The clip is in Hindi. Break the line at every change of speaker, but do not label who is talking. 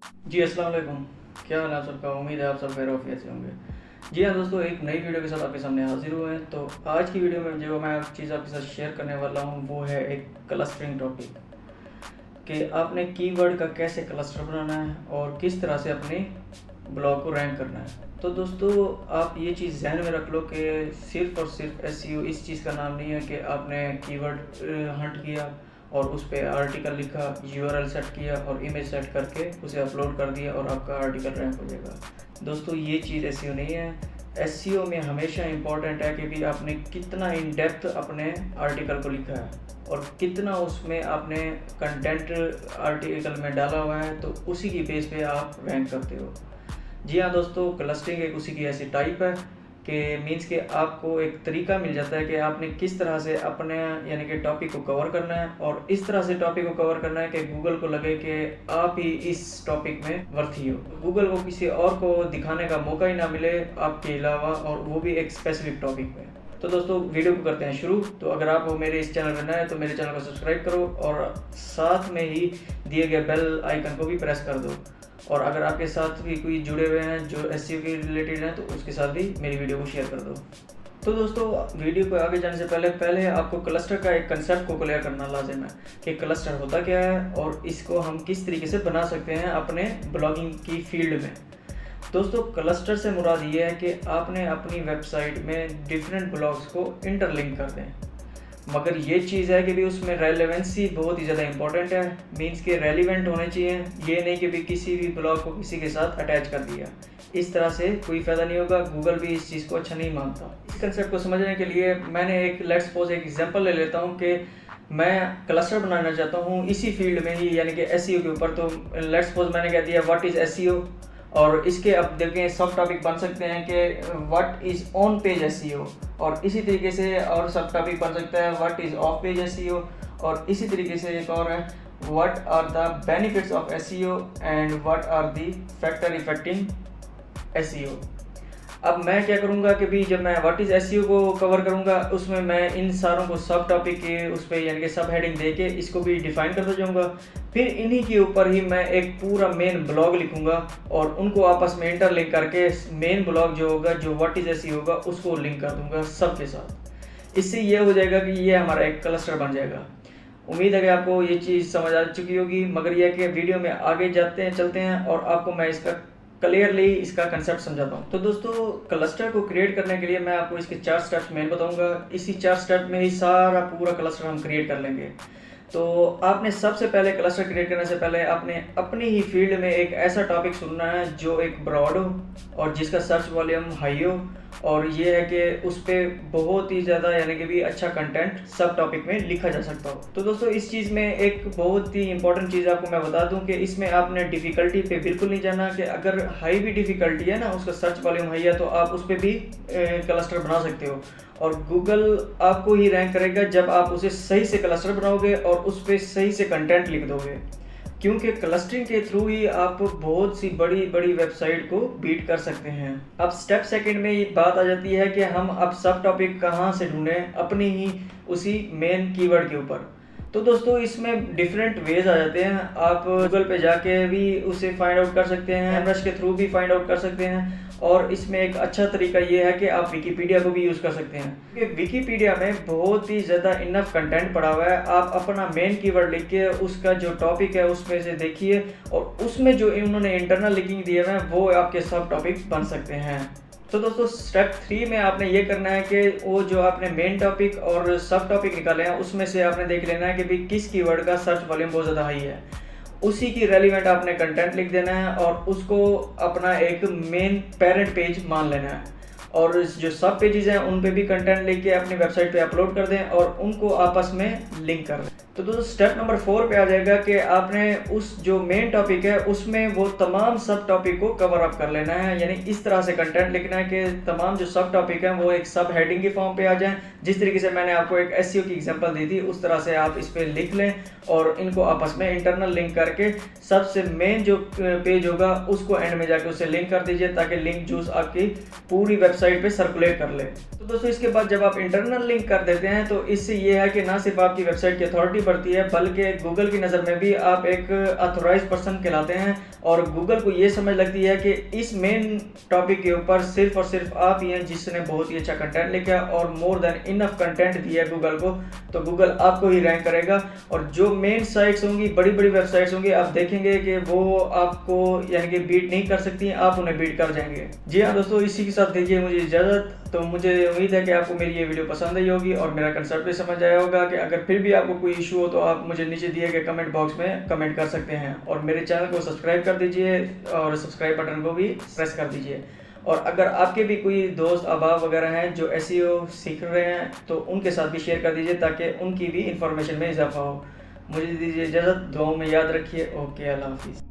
जी अस्सलाम वालेकुम। क्या हाल है आप सबका? उम्मीद है आप सब खैर ऑफियत से होंगे। जी हाँ दोस्तों, एक नई वीडियो के साथ आपके सामने हाजिर हुए हैं। तो आज की वीडियो में जो मैं चीज़ आपके साथ शेयर करने वाला हूँ वो है एक क्लस्टरिंग टॉपिक, कि आपने कीवर्ड का कैसे क्लस्टर बनाना है और किस तरह से अपने ब्लॉग को रैंक करना है। तो दोस्तों, आप ये चीज़ जहन में रख लो कि सिर्फ और सिर्फ एसईओ इस चीज़ का नाम नहीं है कि आपने कीवर्ड हंट किया और उस पर आर्टिकल लिखा, यूआरएल सेट किया और इमेज सेट करके उसे अपलोड कर दिया और आपका आर्टिकल रैंक हो जाएगा। दोस्तों, ये चीज़ एसईओ नहीं है। एसईओ में हमेशा इंपॉर्टेंट है कि भी आपने कितना इन डेप्थ अपने आर्टिकल को लिखा है और कितना उसमें आपने कंटेंट आर्टिकल में डाला हुआ है, तो उसी की बेस पे आप रैंक करते हो। जी हाँ दोस्तों, क्लस्टरिंग एक उसी की ऐसी टाइप है कि मीन्स के आपको एक तरीका मिल जाता है कि आपने किस तरह से अपने यानी कि टॉपिक को कवर करना है और इस तरह से टॉपिक को कवर करना है कि गूगल को लगे कि आप ही इस टॉपिक में वर्थी हो, गूगल को किसी और को दिखाने का मौका ही ना मिले आपके अलावा, और वो भी एक स्पेसिफिक टॉपिक में। तो दोस्तों, वीडियो को करते हैं शुरू। तो अगर आप मेरे इस चैनल पर नए हैं तो मेरे चैनल को सब्सक्राइब करो और साथ में ही दिए गए बेल आइकन को भी प्रेस कर दो। और अगर आपके साथ भी कोई जुड़े हुए हैं जो एसईओ के रिलेटेड हैं तो उसके साथ भी मेरी वीडियो को शेयर कर दो। तो दोस्तों, वीडियो को आगे जाने से पहले आपको क्लस्टर का एक कंसेप्ट को क्लियर करना लाजिम है कि क्लस्टर होता क्या है और इसको हम किस तरीके से बना सकते हैं अपने ब्लॉगिंग की फील्ड में। दोस्तों, क्लस्टर से मुराद ये है कि आपने अपनी वेबसाइट में डिफरेंट ब्लॉग्स को इंटरलिंक कर दें, मगर ये चीज़ है कि भी उसमें रेलेवेंसी बहुत ही ज़्यादा इंपॉर्टेंट है। मीन्स के रेलिवेंट होने चाहिए, ये नहीं कि भी किसी भी ब्लॉग को किसी के साथ अटैच कर दिया। इस तरह से कोई फ़ायदा नहीं होगा, गूगल भी इस चीज़ को अच्छा नहीं मानता। इस कंसेप्ट को समझने के लिए मैंने एक लेट्स सपोज एक एग्जांपल ले लेता हूँ कि मैं क्लस्टर बनाना चाहता हूँ इसी फील्ड में ही, यानी कि एसईओ के ऊपर। तो लेट्स सपोज मैंने कह दिया व्हाट इज़ एसईओ, और इसके अब देखें सब टॉपिक बन सकते हैं कि what is on page SEO, और इसी तरीके से और सब टॉपिक बन सकता है what is off page SEO, और इसी तरीके से एक और है what are the benefits of SEO and what are the factor affecting SEO. अब मैं क्या करूँगा कि भी जब मैं व्हाट इज़ एसईओ को कवर करूँगा उसमें मैं इन सारों को सब टॉपिक के उस पर यानी कि सब हेडिंग दे के इसको भी डिफाइन करता जाऊँगा। फिर इन्हीं के ऊपर ही मैं एक पूरा मेन ब्लॉग लिखूँगा और उनको आपस में इंटरलिंक करके मेन ब्लॉग जो होगा, जो व्हाट इज़ एसईओ होगा, उसको लिंक कर दूँगा सबके साथ। इससे ये हो जाएगा कि ये हमारा एक क्लस्टर बन जाएगा। उम्मीद है कि आपको ये चीज़ समझ आ चुकी होगी, मगर यह कि वीडियो में आगे चलते हैं और आपको मैं इसका क्लियरली इसका कंसेप्ट समझाता हूँ। तो दोस्तों, क्लस्टर को क्रिएट करने के लिए मैं आपको इसके 4 स्टेप्स मेन बताऊंगा। इसी 4 स्टेप में ही सारा पूरा क्लस्टर हम क्रिएट कर लेंगे। तो आपने सबसे पहले क्लस्टर क्रिएट करने से पहले आपने अपनी ही फील्ड में एक ऐसा टॉपिक चुनना है जो एक ब्रॉड हो और जिसका सर्च वॉल्यूम हाई हो, और ये है कि उस पर बहुत ही ज़्यादा यानी कि भी अच्छा कंटेंट सब टॉपिक में लिखा जा सकता हो। तो दोस्तों, इस चीज़ में एक बहुत ही इंपॉर्टेंट चीज़ आपको मैं बता दूं कि इसमें आपने डिफ़िकल्टी पे बिल्कुल नहीं जाना, कि अगर हाई भी डिफ़िकल्टी है ना, उसका सर्च वॉल्यूम हाई है, तो आप उस पर भी क्लस्टर बना सकते हो और गूगल आपको ही रैंक करेगा जब आप उसे सही से क्लस्टर बनाओगे और उस पर सही से कंटेंट लिख दोगे, क्योंकि क्लस्टरिंग के थ्रू ही आप बहुत सी बड़ी बड़ी वेबसाइट को बीट कर सकते हैं। अब स्टेप सेकंड में ये बात आ जाती है कि हम अब सब टॉपिक कहाँ से ढूंढें अपनी ही उसी मेन कीवर्ड के ऊपर। तो दोस्तों, इसमें डिफरेंट वेज आ जाते हैं। आप गूगल पे जाके भी उसे फाइंड आउट कर सकते हैं, एमरस के थ्रू भी फाइंड आउट कर सकते हैं, और इसमें एक अच्छा तरीका ये है कि आप विकीपीडिया को भी यूज़ कर सकते हैं, क्योंकि विकीपीडिया में बहुत ही ज़्यादा इनफ कंटेंट पड़ा हुआ है। आप अपना मेन कीवर्ड लिख के उसका जो टॉपिक है उसमें से देखिए, और उसमें जो उन्होंने इंटरनल लिंकिंग दिए हुए हैं वो आपके सब टॉपिक बन सकते हैं। तो दोस्तों, स्टेप 3 में आपने ये करना है कि वो जो आपने मेन टॉपिक और सब टॉपिक निकाले हैं उसमें से आपने देख लेना है कि भाई किस कीवर्ड का सर्च वॉल्यूम बहुत ज़्यादा हाई है, उसी की रेलिवेंट आपने कंटेंट लिख देना है और उसको अपना एक मेन पेरेंट पेज मान लेना है, और जो सब पेजेस हैं उन पे भी कंटेंट लिख के अपनी वेबसाइट पे अपलोड कर दें और उनको आपस में लिंक कर दें। तो दोस्तों, स्टेप नंबर 4 पे आ जाएगा कि आपने उस जो मेन टॉपिक है उसमें वो तमाम सब टॉपिक को कवर अप कर लेना है, यानी इस तरह से कंटेंट लिखना है कि तमाम जो सब टॉपिक हैं वो एक सब हेडिंग के फॉर्म पे आ जाएं। जिस तरीके से मैंने आपको एक एसईओ की एग्जांपल दी थी उस तरह से आप इस पर लिख लें और इनको आपस में इंटरनल लिंक करके सबसे मेन जो पेज होगा उसको एंड में जाके उसे लिंक कर दीजिए, ताकि लिंक जूस आपकी पूरी वेबसाइट पे सर्कुलेट कर ले। तो दोस्तों, इसके बाद जब आप इंटरनल लिंक कर देते हैं तो इससे ये है कि ना सिर्फ आपकी वेबसाइट की अथॉरिटी बढ़ती है, बल्कि गूगल की नज़र में भी आप एक ऑथोराइज पर्सन कहलाते हैं और गूगल को ये समझ लगती है कि इस मेन टॉपिक के ऊपर सिर्फ और सिर्फ आप ही हैं जिसने बहुत ही अच्छा कंटेंट लिखा और मोर देन इनफ कंटेंट दिया है गूगल को, तो गूगल आपको ही रैंक करेगा। और जो मेन साइट्स होंगी, बड़ी बड़ी वेबसाइट्स होंगी, आप देखेंगे कि वो आपको यानी कि बीट नहीं कर सकती, आप उन्हें बीट कर जाएंगे। जी हाँ दोस्तों, इसी के साथ दीजिए मुझे इजाज़त। तो मुझे उम्मीद है कि आपको मेरी ये वीडियो पसंद आई होगी और मेरा कंसेप्ट भी समझ आया होगा कि अगर फिर भी आपको कोई इशू हो तो आप मुझे नीचे दिए गए कमेंट बॉक्स में कमेंट कर सकते हैं और मेरे चैनल को सब्सक्राइब कर दीजिए और सब्सक्राइब बटन को भी प्रेस कर दीजिए। और अगर आपके भी कोई दोस्त अहबाब वगैरह हैं जो SEO सीख रहे हैं तो उनके साथ भी शेयर कर दीजिए ताकि उनकी भी इंफॉर्मेशन में इजाफा हो। मुझे दीजिए इजाज़त, दुआओं में याद रखिए। ओके, अल्लाह हाफिज़।